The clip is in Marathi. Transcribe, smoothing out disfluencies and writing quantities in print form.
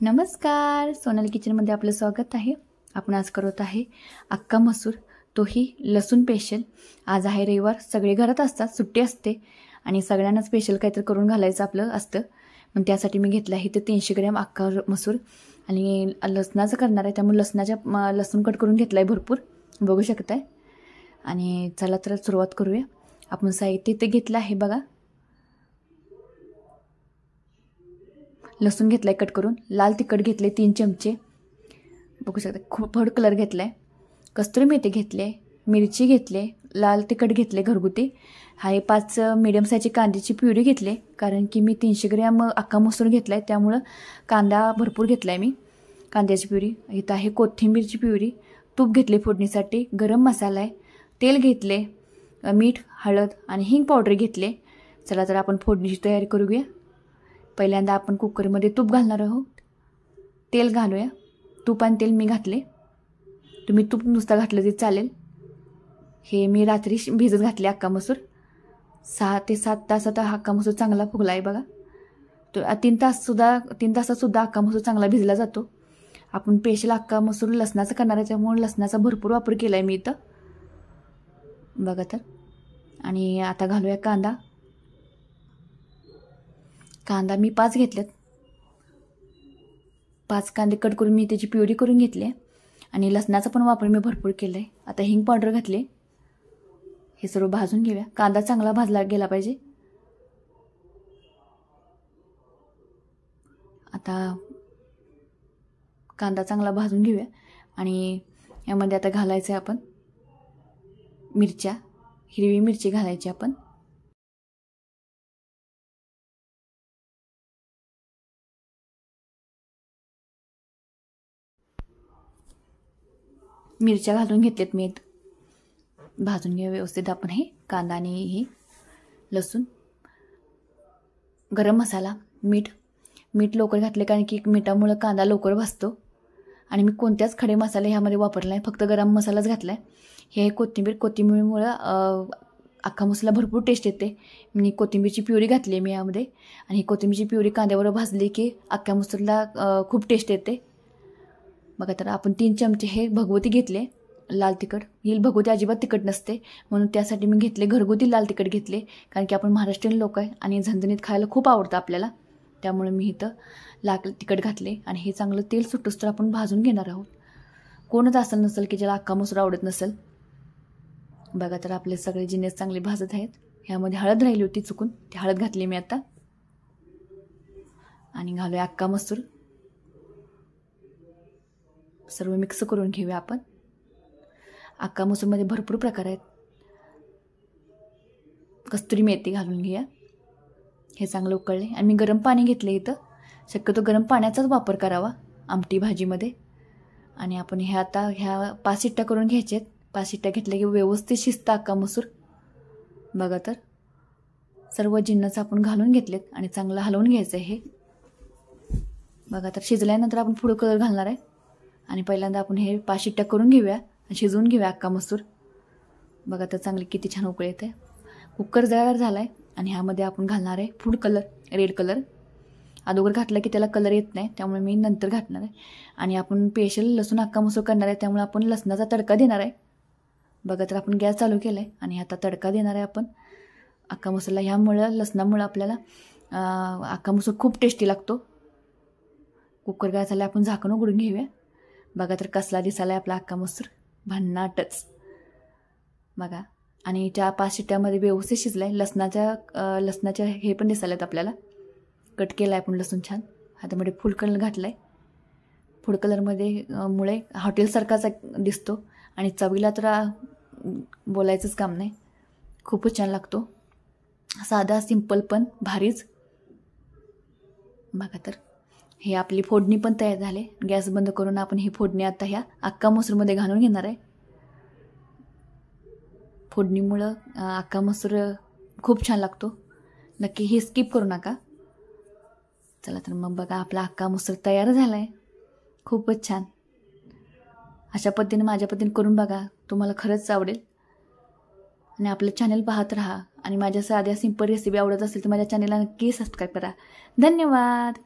नमस्कार, सोनाली किचनमध्ये आपलं स्वागत आहे। आपण आज करत आहे अक्का मसूर, तोही लसूण स्पेशल। आज आहे रविवार, सगळे घरात असतात, सुट्टी असते आणि सगळ्यांना स्पेशल काहीतरी करून घालायचं आपलं असतं। मग त्यासाठी मी घेतला आहे ते 300 ग्रॅम अक्का मसूर आणि लसणाचं करणार आहे, त्यामुळे लसूण कट करून घेतला आहे भरपूर, बघू शकताय। आणि चला तर सुरुवात करूया। आपण साहित्य ते घेतलं आहे बघा। लसूण घेतलाय कट करून, लाल तिखट घेतले 3 चमचे, बघू शकता खूप फड कलर घेतलाय, कस्तुरी मेथी घेतले, मिरची घेतले, लाल तिखट घेतले घरगुती, हा 5 मीडियम साईजची कांद्याची प्युरी घेतले, कारण की मी 300 ग्रॅम अक्का मसूर घेतलाय त्यामुळे कांदा भरपूर घेतलाय मी। कांद्याची प्युरी इथं आहे, कोथिंबीरची प्युरी, तूप घेतले फोडणीसाठी, गरम मसाला आहे, तेल घेतले, मीठ, हळद आणि हिंग पावडर घेतले। चला तर आपण फोडणीची तयारी करूया। पहिल्यांदा आपण कुकरमध्ये तूप घालणार आहोत, तेल घालूया। तूप आणि तेल मी घातले, तुम्ही तूप नुसता घातलं तरी चालेल। हे मी रात्री भिजत घातले अक्का मसूर, 6 ते 7 तासात हा अक्का मसूर चांगला फुगला आहे बघा। तो 3 तासात सुद्धा अक्का मसूर चांगला भिजला जातो। आपण स्पेशल अक्का मसूर लसणाचं करणार आहे, त्यामुळे लसणाचा भरपूर वापर केला आहे मी इथं, बघा तर। आणि आता घालूया कांदा मी 5 घेतलेत, 5 कांदे कट करून मी त्याची प्युरी करून घेतली आणि लसणाचा पण वापर मी भरपूर केला आहे। आता हिंग पावडर घातले, हे सर्व भाजून घेऊया। कांदा चांगला भाजला गेला पाहिजे। आता कांदा चांगला भाजून घेऊया आणि यामध्ये आता घालायचं आहे आपण मिरच्या, हिरवी मिरची घालायची आपण, मिरच्या घालून घेतलेत मी, भाजून घ्या व्यवस्थित आपण हे कांदा आणि हे लसूण। गरम मसाला, मीठ लवकर घातले कारण की मिठामुळे कांदा लवकर भाजतो आणि मी कोणत्याच खडे मसाले ह्यामध्ये वापरला नाही, फक्त गरम मसालाच घातला आहे। हे कोथिंबीरमुळे अख्खा मसाला भरपूर टेस्ट येते। मी कोथिंबीरची प्युरी घातली आहे मी यामध्ये, आणि ही कोथिंबीरची प्युरी कांद्यावर भाजली की अख्ख्या मसूरला खूप टेस्ट येते बघा। तर आपण 3 चमचे हे भगवती घेतले लाल तिखट, ही भगवती अजिबात तिखट नसते म्हणून त्यासाठी मी घेतले घरगुती लाल तिखट घेतले, कारण की आपण महाराष्ट्रीयन लोक आहे आणि झणझणीत खायला खूप आवडतं आपल्याला, त्यामुळे मी इथं लाल तिखट घातले। आणि हे चांगलं तेल सुटूस तर आपण भाजून घेणार आहोत। कोणच असं नसेल की ज्याला अक्का मसूर आवडत नसेल, बघा तर आपले सगळे जिन्नस चांगले भाजत आहेत। ह्यामध्ये हळद राहिली होती चुकून, ती हळद घातली मी आता, आणि घालूया अक्का मसूर, सर्व मिक्स करून घेऊया आपण। अक्का मसूरमध्ये भरपूर प्रकार आहेत, कस्तुरी मेथी घालून घेऊया। हे चांगलं उकळले आणि मी गरम पाणी घेतले इथं, शक्यतो गरम पाण्याचाच वापर करावा आमटी भाजीमध्ये। आणि आपण ह्या 5 शिट्ट्या करून घ्यायच्यात, 5 शिट्ट्या घेतल्या की व्यवस्थित शिजतं अक्का मसूर, बघा तर। सर्व जिन्नस आपण घालून घेतलेत आणि चांगलं हलवून घ्यायचं आहे हे, बघा तर। शिजल्यानंतर आपण फूड कलर घालणार आहे आणि पहिल्यांदा आपण हे 5 शिट्ट्या करून घेऊया आणि शिजवून घेऊया अक्का मसूर, बघा तर। चांगली किती छान उकळी येते, कुकर तयार झाला आहे। आणि ह्यामध्ये आपण घालणार आहे फूड कलर, रेड कलर। अगोदर घातला की त्याला कलर येत नाही, त्यामुळे मी नंतर घालणार आहे। आणि आपण स्पेशल लसूण अक्का मसूर करणार आहे, त्यामुळे आपण लसणाचा तडका देणार आहे, बघा तर। आपण गॅस चालू केला आहे आणि आता तडका देणार आहे आपण अक्का मसूरला। ह्यामुळं लसणामुळं आपल्याला अक्का मसूर खूप टेस्टी लागतो। कुकर गॅस झाला, आपण झाकण उघडून घेऊया, बघा तर कसला दिसायला आहे आपला अक्का मसूर, भन्नाटच बघा। आणि त्या 5 शिट्ट्यामध्ये व्यवस्थित शिजलाय। लसणाच्या हे पण दिसायला आहेत आपल्याला, कट केला आहे आपण लसूण छान। हातामध्ये फूड कलर घातला आहे, फूड कलरमध्ये मुळे हॉटेलसारखाच दिसतो आणि चवीला तर बोलायचंच काम नाही, खूपच छान लागतो, साधा सिंपल पण भारीच, बघा तर। हे आपली फोडणी पण तयार झाले, गॅस बंद करून आपण ही फोडणी आता ह्या अक्का मसूरमध्ये घालून घेणार आहे। फोडणीमुळं अक्का मसूर खूप छान लागतो, नक्की हे स्किप करू नका। चला तर मग बघा, आपला अक्का मसूर तयार झाला आहे, खूपच छान। अशा पद्धतीने माझ्या पद्धतीने करून बघा, तुम्हाला खरंच आवडेल। आणि आपलं चॅनल पाहत राहा आणि माझ्या साध्या सिंपल रेसिपी आवडत असेल तर माझ्या चॅनलला नक्की सबस्क्राईब करा। धन्यवाद।